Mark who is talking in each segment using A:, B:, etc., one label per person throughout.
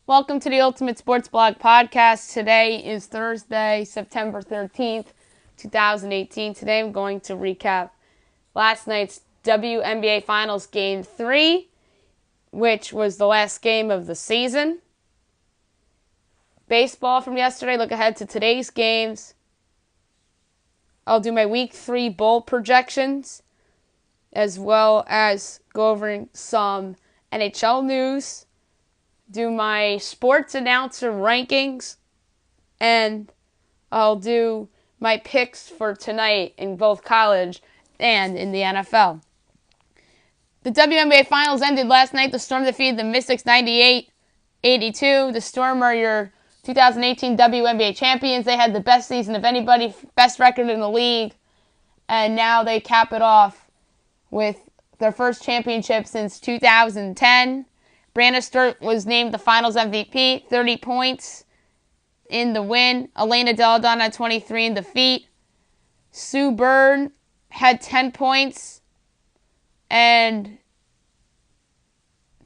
A: Welcome to the Ultimate Sports Blog Podcast. Today is Thursday, September 13th, 2018. Today I'm going to recap last night's WNBA Finals Game 3, which was the last game of the season. Baseball from yesterday, look ahead to today's games. I'll do my Week 3 bowl projections, as well as go over some NHL news. Do my sports announcer rankings, and I'll do my picks for tonight in both college and in the NFL. The WNBA Finals ended last night. The Storm defeated the Mystics 98-82. The Storm are your 2018 WNBA champions. They had the best season of anybody, best record in the league, and now they cap it off with their first championship since 2010. Brianna Sturt was named the Finals MVP, 30 points in the win. Elena Delle Donne had 23 in defeat. Sue Bird had 10 points and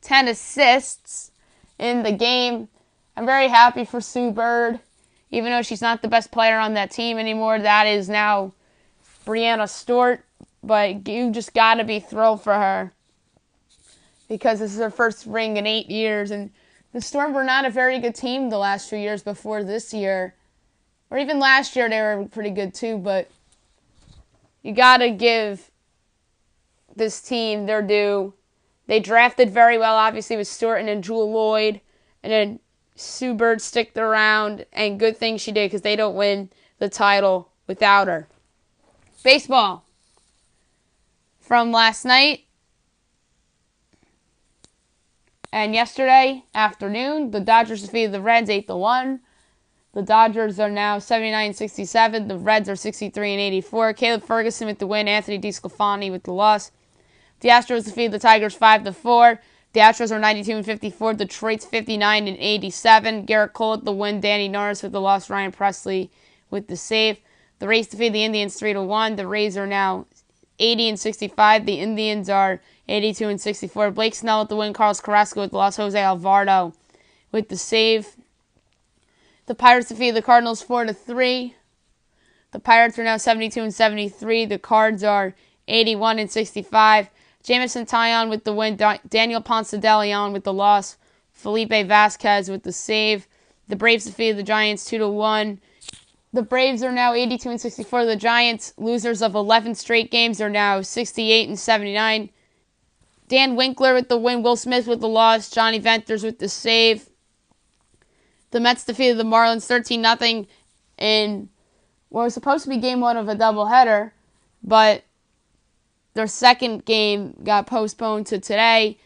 A: 10 assists in the game. I'm very happy for Sue Bird. Even though she's not the best player on that team anymore, that is now Brianna Sturt. But you just got to be thrilled for her, because this is her first ring in 8 years. And the Storm were not a very good team the last few years before this year. Or even last year they were pretty good too, but you got to give this team their due. They drafted very well, obviously, with Stewart and then Jewel Lloyd. And then Sue Bird sticked around, and good thing she did, because they don't win the title without her. Baseball from last night. And yesterday afternoon, the Dodgers defeated the Reds 8-1. The Dodgers are now 79-67. The Reds are 63-84. Caleb Ferguson with the win. Anthony DeSclafani with the loss. The Astros defeated the Tigers 5-4. The Astros are 92-54. Detroit's 59-87. Garrett Cole with the win. Danny Norris with the loss. Ryan Presley with the save. The Rays defeated the Indians 3-1. The Rays are now 80-65. The Indians are 82-64. Blake Snell with the win. Carlos Carrasco with the loss. Jose Alvarado with the save. The Pirates defeated the Cardinals 4-3. The Pirates are now 72-73. The Cards are 81-65. Jamison Taillon with the win. Daniel Ponce de Leon with the loss. Felipe Vasquez with the save. The Braves defeated the Giants 2-1. The Braves are now 82-64. The Giants, losers of 11 straight games, are now 68-79. Dan Winkler with the win. Will Smith with the loss. Johnny Venters with the save. The Mets defeated the Marlins 13-0 in what was supposed to be game one of a doubleheader, but their second game got postponed to today.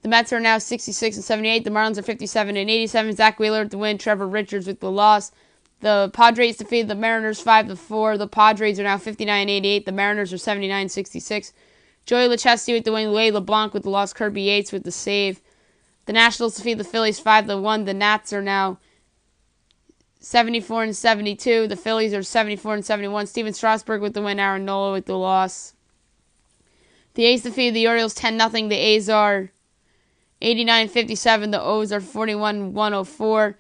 A: The Mets are now 66-78. The Marlins are 57-87. Zach Wheeler with the win. Trevor Richards with the loss. The Padres defeated the Mariners 5-4. The Padres are now 59-88. The Mariners are 79-66. Joey Lucchesi with the win. Louis LeBlanc with the loss. Kirby Yates with the save. The Nationals defeat the Phillies 5-1. The Nats are now 74-72. The Phillies are 74-71. Steven Strasburg with the win. Aaron Nola with the loss. The A's defeated the Orioles 10-0. The A's are 89-57. The O's are 41-104.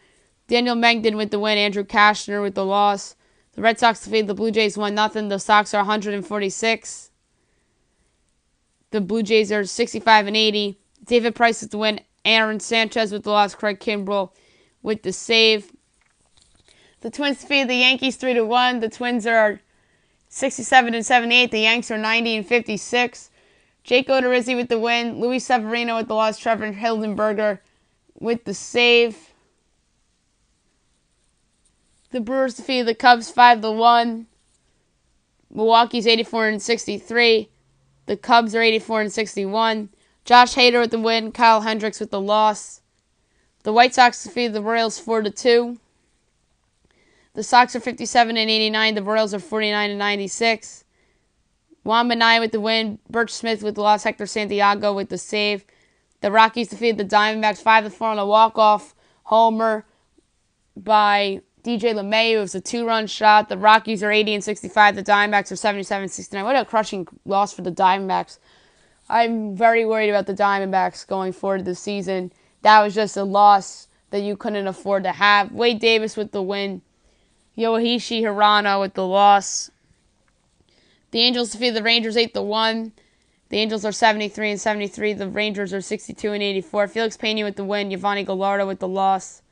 A: Daniel Mengden with the win. Andrew Kashner with the loss. The Red Sox defeated the Blue Jays 1-0. The Sox are 146. The Blue Jays are 65-80. David Price with the win. Aaron Sanchez with the loss. Craig Kimbrell with the save. The Twins defeated the Yankees 3-1. The Twins are 67-78. The Yanks are 90-56. Jake Odorizzi with the win. Luis Severino with the loss. Trevor Hildenberger with the save. The Brewers defeated the Cubs 5-1. Milwaukee's 84-63. The Cubs are 84-61. Josh Hader with the win. Kyle Hendricks with the loss. The White Sox defeated the Royals 4-2. The Sox are 57-89. The Royals are 49-96. Juan Minaya with the win. Birch Smith with the loss. Hector Santiago with the save. The Rockies defeated the Diamondbacks 5-4 on a walk-off homer by DJ LeMahieu. It was a 2-run shot. The Rockies are 80-65. The Diamondbacks are 77-69. What a crushing loss for the Diamondbacks. I'm very worried about the Diamondbacks going forward this season. That was just a loss that you couldn't afford to have. Wade Davis with the win. Yoichi Hirano with the loss. The Angels defeated the Rangers 8-1. The Angels are 73-73. The Rangers are 62-84. Felix Pena with the win. Giovanni Gallardo with the loss.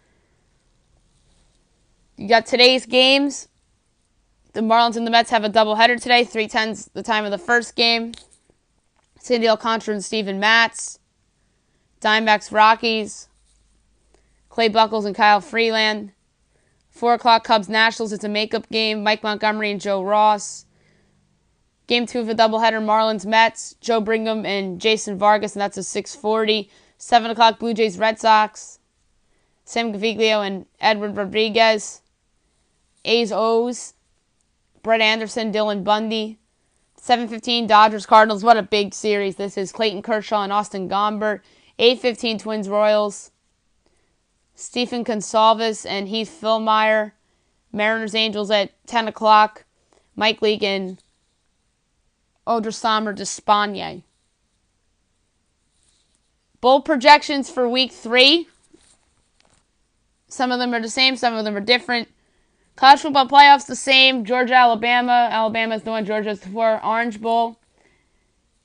A: You got today's games. The Marlins and the Mets have a doubleheader today. 3:10's the time of the first game. Sandy Alcantara and Steven Matz. Diamondbacks Rockies. Clay Buchholz and Kyle Freeland. 4 o'clock Cubs Nationals. It's a makeup game. Mike Montgomery and Joe Ross. Game 2 of a doubleheader, Marlins Mets. Joe Brigham and Jason Vargas, and that's a 6:40. 7 o'clock Blue Jays Red Sox. Sam Gaviglio and Edward Rodriguez. A's O's. Brett Anderson, Dylan Bundy. 7:15 Dodgers Cardinals. What a big series this is. Clayton Kershaw and Austin Gomber. 8:15 Twins Royals. Stephen Gonsalves and Heath Fillmyer. Mariners Angels at 10 o'clock. Mike Leake and Odrisamer Despaigne. Bowl projections for week 3. Some of them are the same, some of them are different. College football playoffs the same. Georgia, Alabama. Alabama's the one, Georgia's the 4. Orange Bowl.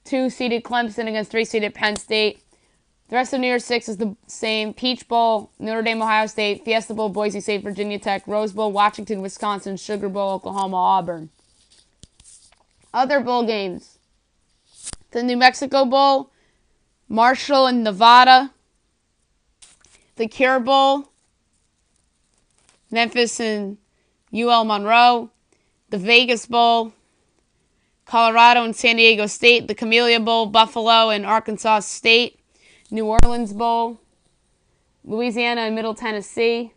A: 2-seeded Clemson against 3-seeded Penn State. The rest of New Year's 6 is the same. Peach Bowl, Notre Dame, Ohio State. Fiesta Bowl, Boise State, Virginia Tech. Rose Bowl, Washington, Wisconsin. Sugar Bowl, Oklahoma, Auburn. Other bowl games. The New Mexico Bowl, Marshall and Nevada. The Cure Bowl, Memphis and UL Monroe. The Vegas Bowl, Colorado and San Diego State. The Camellia Bowl, Buffalo and Arkansas State. New Orleans Bowl, Louisiana and Middle Tennessee.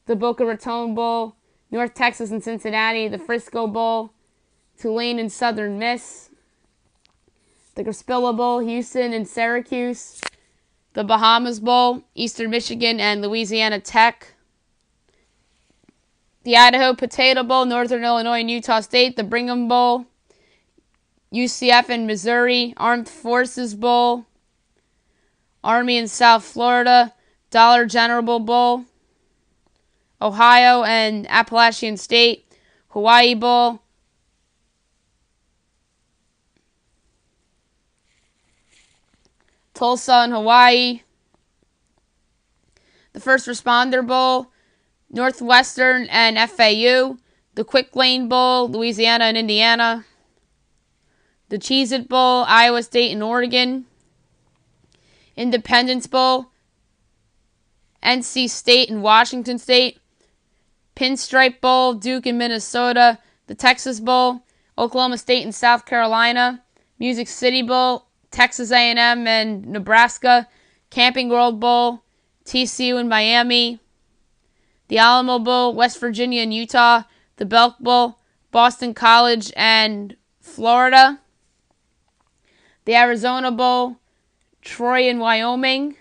A: The Boca Raton Bowl, North Texas and Cincinnati. The Frisco Bowl, Tulane and Southern Miss. The Crispilla Bowl, Houston and Syracuse. The Bahamas Bowl, Eastern Michigan and Louisiana Tech. The Idaho Potato Bowl, Northern Illinois and Utah State. The Brigham Bowl, UCF and Missouri. Armed Forces Bowl, Army and South Florida. Dollar General Bowl, Ohio and Appalachian State. Hawaii Bowl, Tulsa and Hawaii. The First Responder Bowl, Northwestern and FAU. The Quick Lane Bowl, Louisiana and Indiana. The Cheez-It Bowl, Iowa State and Oregon. Independence Bowl, NC State and Washington State. Pinstripe Bowl, Duke and Minnesota. The Texas Bowl, Oklahoma State and South Carolina. Music City Bowl, Texas A&M and Nebraska. Camping World Bowl, TCU and Miami. The Alamo Bowl, West Virginia and Utah. The Belk Bowl, Boston College and Florida. The Arizona Bowl, Troy and Wyoming.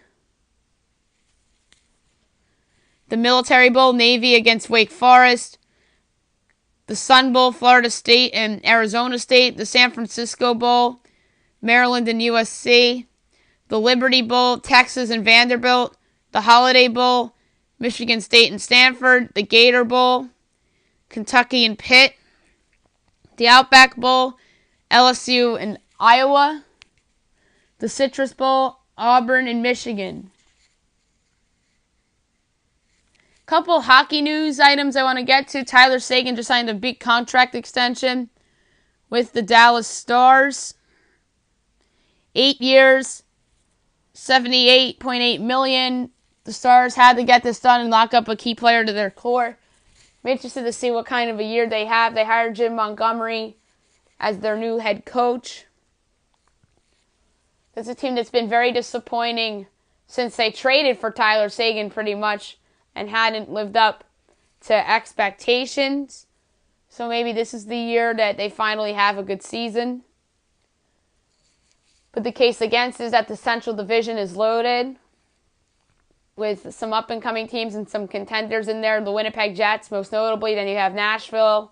A: The Military Bowl, Navy against Wake Forest. The Sun Bowl, Florida State and Arizona State. The San Francisco Bowl, Maryland and USC. The Liberty Bowl, Texas and Vanderbilt. The Holiday Bowl, Michigan State and Stanford. The Gator Bowl, Kentucky and Pitt. The Outback Bowl, LSU and Iowa. The Citrus Bowl, Auburn and Michigan. Couple hockey news items I want to get to. Tyler Seguin just signed a big contract extension with the Dallas Stars. 8 years, $78.8 million. The Stars had to get this done and lock up a key player to their core. I'm interested to see what kind of a year they have. They hired Jim Montgomery as their new head coach. It's a team that's been very disappointing since they traded for Tyler Seguin pretty much and hadn't lived up to expectations. So maybe this is the year that they finally have a good season. But the case against is that the Central Division is loaded with some up-and-coming teams and some contenders in there. The Winnipeg Jets, most notably. Then you have Nashville.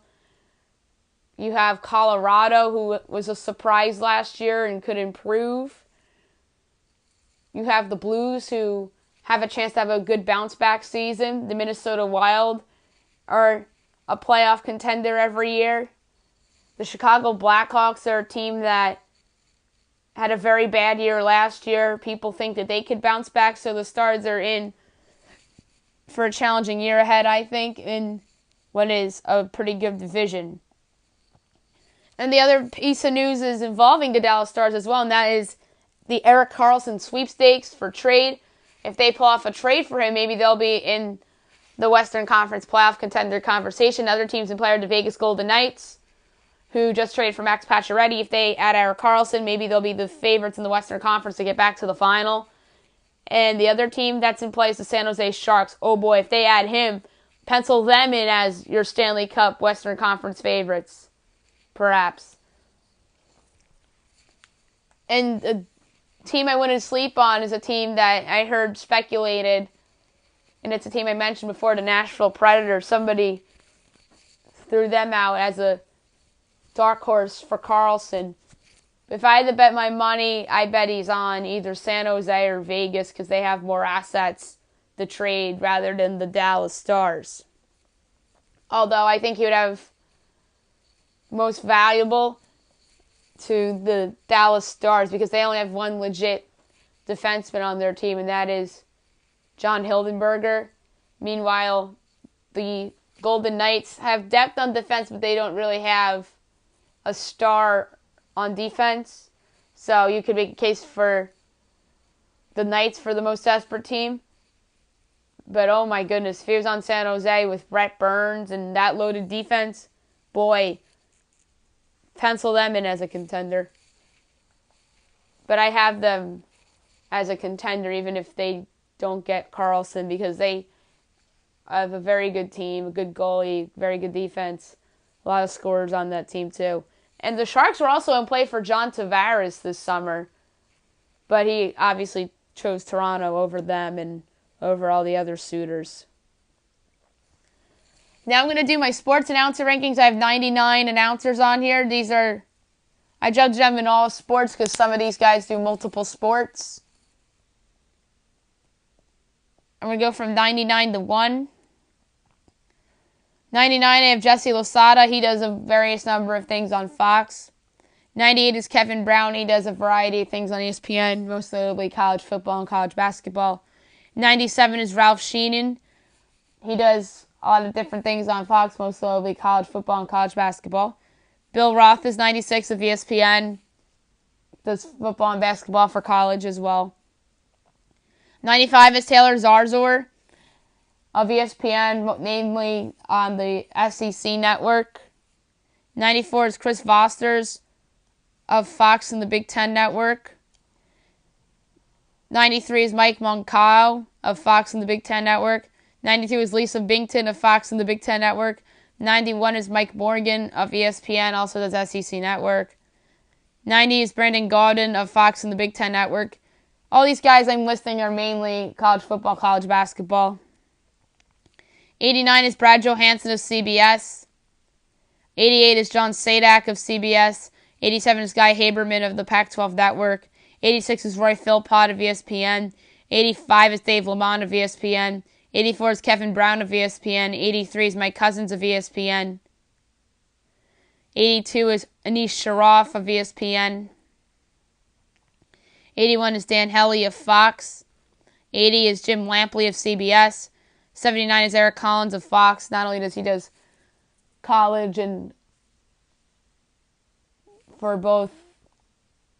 A: You have Colorado, who was a surprise last year and could improve. You have the Blues, who have a chance to have a good bounce-back season. The Minnesota Wild are a playoff contender every year. The Chicago Blackhawks are a team that had a very bad year last year. People think that they could bounce back, so the Stars are in for a challenging year ahead, I think, in what is a pretty good division. And the other piece of news is involving the Dallas Stars as well, and that is the Erik Karlsson sweepstakes for trade. If they pull off a trade for him, maybe they'll be in the Western Conference playoff contender conversation. Other teams in play are the Vegas Golden Knights, who just traded for Max Pacioretty. If they add Erik Karlsson, maybe they'll be the favorites in the Western Conference to get back to the final. And the other team that's in play is the San Jose Sharks. Oh boy, if they add him, pencil them in as your Stanley Cup Western Conference favorites, perhaps. And the team I wouldn't sleep on is a team that I heard speculated, and it's a team I mentioned before, the Nashville Predators. Somebody threw them out as a dark horse for Karlsson. If I had to bet my money, I bet he's on either San Jose or Vegas because they have more assets to trade rather than the Dallas Stars. Although I think he would have most valuable to the Dallas Stars because they only have one legit defenseman on their team, and that is John Hildenberger. Meanwhile, the Golden Knights have depth on defense, but they don't really have a star on defense. So you could make a case for the Knights for the most desperate team. But oh my goodness, if he was on San Jose with Brett Burns and that loaded defense, boy, pencil them in as a contender. But I have them as a contender even if they don't get Karlsson because they have a very good team, a good goalie, very good defense, a lot of scorers on that team too. And the Sharks were also in play for John Tavares this summer, but he obviously chose Toronto over them and over all the other suitors. Now I'm going to do my sports announcer rankings. I have 99 announcers on here. I judge them in all sports because some of these guys do multiple sports. I'm going to go from 99 to 1. 99, I have Jesse Losada. He does a various number of things on Fox. 98 is Kevin Brown. He does a variety of things on ESPN, most notably college football and college basketball. 97 is Ralph Sheenan. He does a lot of different things on Fox, most notably college football and college basketball. Bill Roth is 96 of ESPN. Does football and basketball for college as well. 95 is Taylor Zarzor of ESPN, namely on the SEC network. 94 is Chris Vosters of Fox and the Big Ten network. 93 is Mike Moncao of Fox and the Big Ten network. 92 is Lisa Bington of Fox and the Big Ten network. 91 is Mike Morgan of ESPN, also does SEC network. 90 is Brandon Gaudin of Fox and the Big Ten network. All these guys I'm listing are mainly college football, college basketball. 89 is Brad Johansson of CBS. 88 is John Sadak of CBS. 87 is Guy Haberman of the Pac-12 Network. 86 is Roy Philpott of ESPN. 85 is Dave Lamont of ESPN. 84 is Kevin Brown of ESPN. 83 is Mike Cousins of ESPN. 82 is Anish Sharaff of ESPN. 81 is Dan Hellie of Fox. 80 is Jim Lampley of CBS. 79 is Eric Collins of Fox. Not only does he does college and for both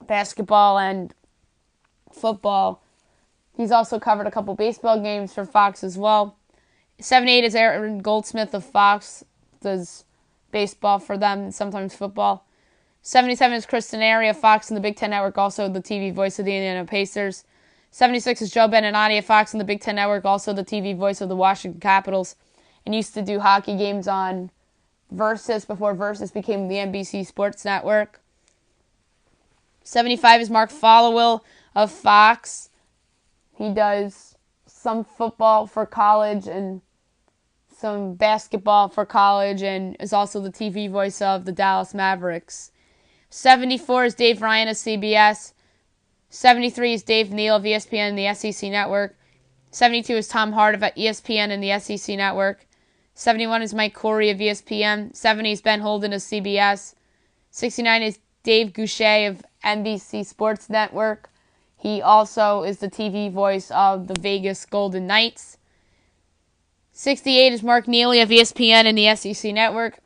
A: basketball and football, he's also covered a couple baseball games for Fox as well. 78 is Aaron Goldsmith of Fox. Does baseball for them and sometimes football. 77 is Kristen Airy of Fox and the Big Ten Network, also the TV voice of the Indiana Pacers. 76 is Joe Beninati of Fox and the Big Ten Network, also the TV voice of the Washington Capitals, and used to do hockey games on Versus before Versus became the NBC Sports Network. 75 is Mark Followill of Fox. He does some football for college and some basketball for college and is also the TV voice of the Dallas Mavericks. 74 is Dave Ryan of CBS. 73 is Dave Neal of ESPN and the SEC Network. 72 is Tom Hart of ESPN and the SEC Network. 71 is Mike Corey of ESPN. 70 is Ben Holden of CBS. 69 is Dave Goucher of NBC Sports Network. He also is the TV voice of the Vegas Golden Knights. 68 is Mark Neely of ESPN and the SEC Network.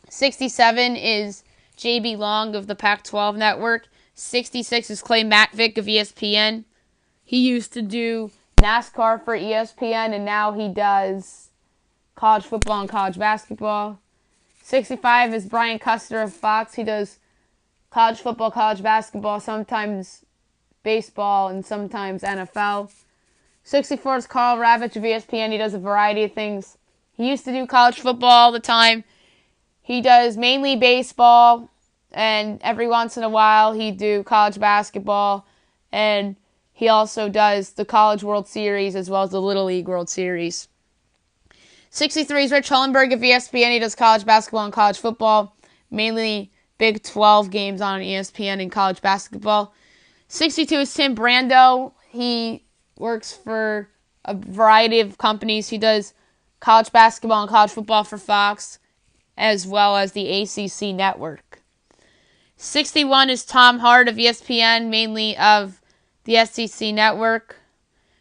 A: 67 is JB Long of the Pac-12 Network. 66 is Clay Matvick of ESPN. He used to do NASCAR for ESPN, and now he does college football and college basketball. 65 is Brian Custer of Fox. He does college football, college basketball, sometimes baseball, and sometimes NFL. 64 is Carl Ravitch of ESPN. He does a variety of things. He used to do college football all the time. He does mainly baseball, and every once in a while he do college basketball, and he also does the College World Series as well as the Little League World Series. 63 is Rich Hullenberg of ESPN. He does college basketball and college football, mainly Big 12 games on ESPN and college basketball. 62 is Tim Brando. He works for a variety of companies. He does college basketball and college football for Fox, as well as the ACC Network. 61 is Tom Hart of ESPN, mainly of the SEC Network.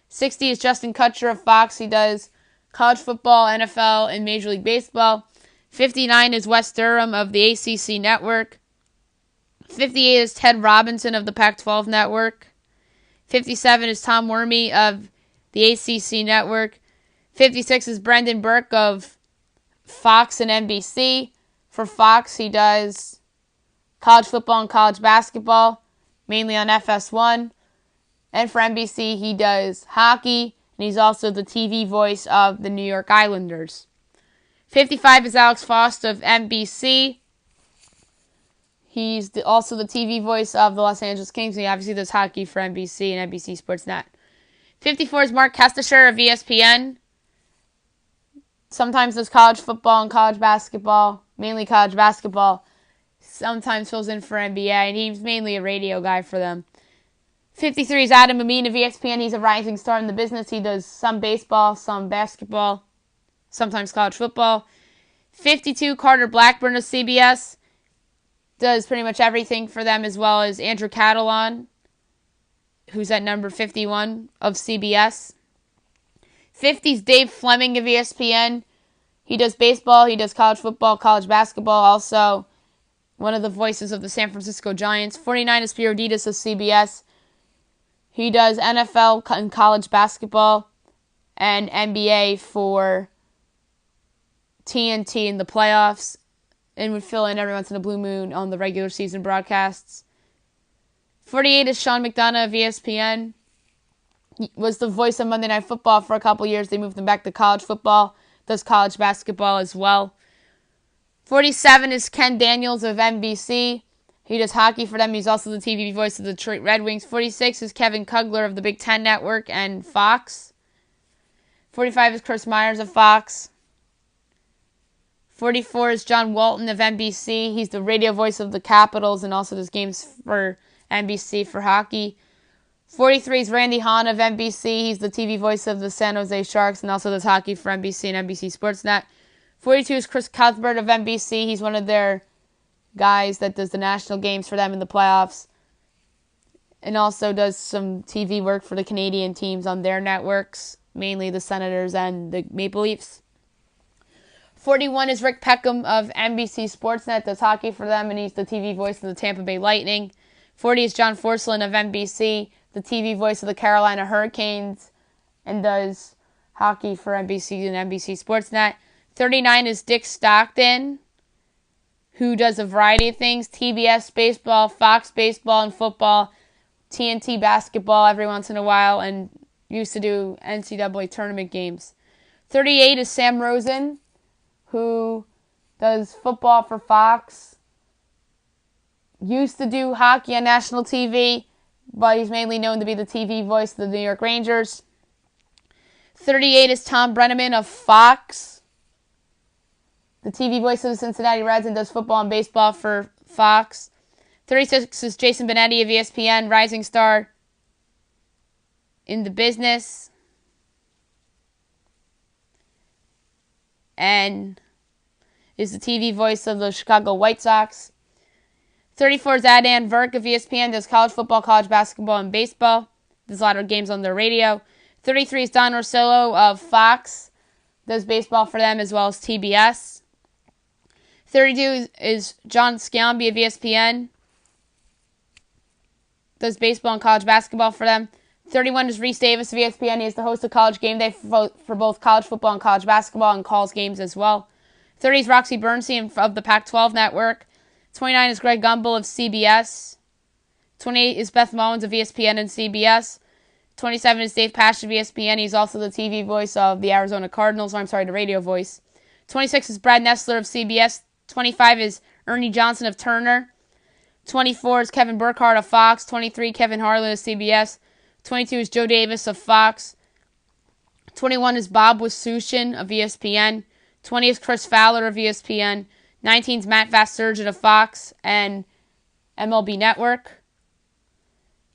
A: 60 is Justin Kutcher of Fox. He does college football, NFL, and Major League Baseball. 59 is Wes Durham of the ACC Network. 58 is Ted Robinson of the Pac-12 Network. 57 is Tom Wormy of the ACC Network. 56 is Brendan Burke of Fox and NBC. For Fox, he does college football and college basketball, mainly on FS1. And for NBC, he does hockey, and he's also the TV voice of the New York Islanders. 55 is Alex Faust of NBC. He's also the TV voice of the Los Angeles Kings. He obviously does hockey for NBC and NBC Sports Net. 54 is Mark Kestisher of ESPN. Sometimes does college football and college basketball, mainly college basketball. Sometimes fills in for NBA, and he's mainly a radio guy for them. 53 is Adam Amin of ESPN. He's a rising star in the business. He does some baseball, some basketball, sometimes college football. 52, Carter Blackburn of CBS. Does pretty much everything for them, as well as Andrew Catalon, who's at number 51 of CBS. 50 is Dave Fleming of ESPN. He does baseball, he does college football, college basketball, also one of the voices of the San Francisco Giants. 49 is Spirididis of CBS. He does NFL and college basketball and NBA for TNT in the playoffs, and would fill in every once in a blue moon on the regular season broadcasts. 48 is Sean McDonough of ESPN. He was the voice of Monday Night Football for a couple years. They moved him back to college football. Does college basketball as well. 47 is Ken Daniels of NBC. He does hockey for them. He's also the TV voice of the Detroit Red Wings. 46 is Kevin Kugler of the Big Ten Network and Fox. 45 is Chris Myers of Fox. 44 is John Walton of NBC. He's the radio voice of the Capitals and also does games for NBC for hockey. 43 is Randy Hahn of NBC. He's the TV voice of the San Jose Sharks and also does hockey for NBC and NBC Sportsnet. 42 is Chris Cuthbert of NBC. He's one of their guys that does the national games for them in the playoffs and also does some TV work for the Canadian teams on their networks, mainly the Senators and the Maple Leafs. 41 is Rick Peckham of NBC Sportsnet, does hockey for them, and he's the TV voice of the Tampa Bay Lightning. 40 is John Forslund of NBC, the TV voice of the Carolina Hurricanes, and does hockey for NBC and NBC Sportsnet. 39 is Dick Stockton, who does a variety of things, TBS baseball, Fox baseball and football, TNT basketball every once in a while, and used to do NCAA tournament games. 38 is Sam Rosen, who does football for Fox, used to do hockey on national TV, but he's mainly known to be the TV voice of the New York Rangers. 38 is Tom Brenneman of Fox, the TV voice of the Cincinnati Reds, and does football and baseball for Fox. 36 is Jason Benetti of ESPN, rising star in the business. and is the TV voice of the Chicago White Sox. 34 is Adan Verk of ESPN, does college football, college basketball, and baseball. There's a lot of games on their radio. 33 is Don Orsillo of Fox, does baseball for them as well as TBS. 32 is John Sciambi of ESPN, does baseball and college basketball for them. 31 is Reese Davis of ESPN. He is the host of College Game Day for both college football and college basketball and calls games as well. 30 is Roxy Bernstein of the Pac-12 Network. 29 is Greg Gumbel of CBS. 28 is Beth Mullins of ESPN and CBS. 27 is Dave Pasch of ESPN. He's also the TV voice of the Arizona Cardinals. The radio voice. 26 is Brad Nessler of CBS. 25 is Ernie Johnson of Turner. 24 is Kevin Burkhardt of Fox. 23, Kevin Harlan of CBS. 22 is Joe Davis of Fox. 21 is Bob Wissushin of ESPN. 20 is Chris Fowler of ESPN. 19 is Matt Vasturgeon of Fox and MLB Network.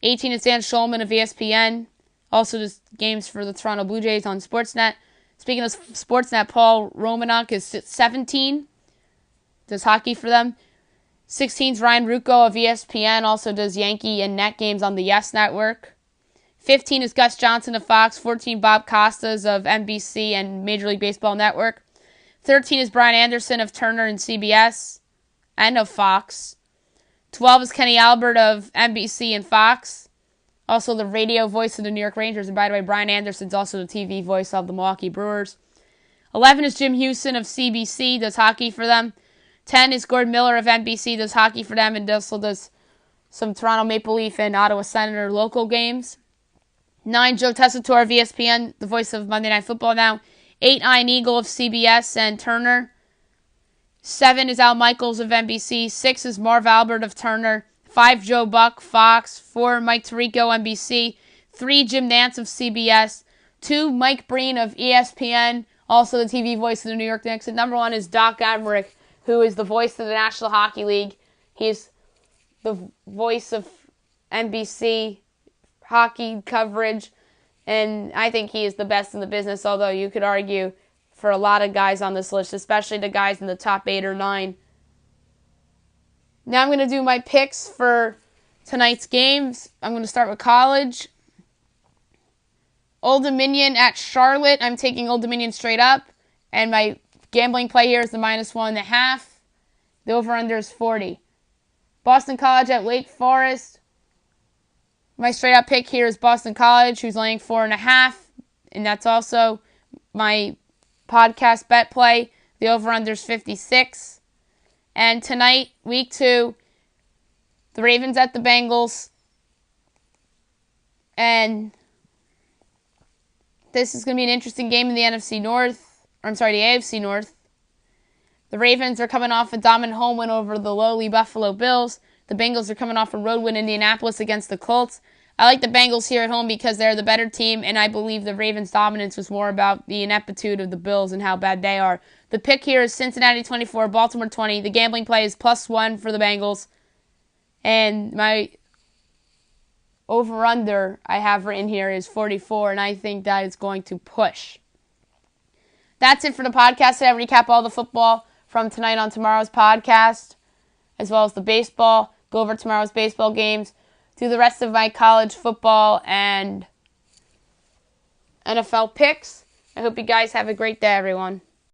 A: 18 is Dan Schulman of ESPN. Also does games for the Toronto Blue Jays on Sportsnet. Speaking of Sportsnet, Paul Romanuk is 17. Does hockey for them. 16 is Ryan Rucco of ESPN. Also does Yankee and Net games on the Yes Network. 15 is Gus Johnson of Fox. 14, Bob Costas of NBC and Major League Baseball Network. 13 is Brian Anderson of Turner and CBS and of Fox. 12 is Kenny Albert of NBC and Fox. Also the radio voice of the New York Rangers. And by the way, Brian Anderson's also the TV voice of the Milwaukee Brewers. 11 is Jim Houston of CBC, does hockey for them. 10 is Gord Miller of NBC, does hockey for them, and also does some Toronto Maple Leaf and Ottawa Senator local games. 9, Joe Tessitore of ESPN, the voice of Monday Night Football now. 8, Ian Eagle of CBS and Turner. 7 is Al Michaels of NBC. 6 is Marv Albert of Turner. 5, Joe Buck, Fox. 4, Mike Tirico, NBC. 3, Jim Nantz of CBS. 2, Mike Breen of ESPN, also the TV voice of the New York Knicks. And number 1 is Doc Emmerich, who is the voice of the National Hockey League. He's the voice of NBC hockey coverage, and I think he is the best in the business, although you could argue for a lot of guys on this list, especially the guys in the top 8 or 9. Now I'm going to do my picks for tonight's games. I'm going to start with college. Old Dominion at Charlotte. I'm taking Old Dominion straight up, and my gambling play here is the -1.5. The over-under is 40. Boston College at Wake Forest. My straight-up pick here is Boston College, who's laying 4.5, and that's also my podcast bet play. The over-under is 56. And tonight, week 2, the Ravens at the Bengals. And this is going to be an interesting game in the NFC North. Or, I'm sorry, the AFC North. The Ravens are coming off a dominant home win over the lowly Buffalo Bills. The Bengals are coming off a road win in Indianapolis against the Colts. I like the Bengals here at home because they're the better team, and I believe the Ravens' dominance was more about the ineptitude of the Bills and how bad they are. The pick here is Cincinnati 24, Baltimore 20. The gambling play is +1 for the Bengals. And my over-under I have written here is 44, and I think that is going to push. That's it for the podcast. I recap all the football from tonight on tomorrow's podcast, as well as the baseball. Go over tomorrow's baseball games. Do the rest of my college football and NFL picks. I hope you guys have a great day, everyone.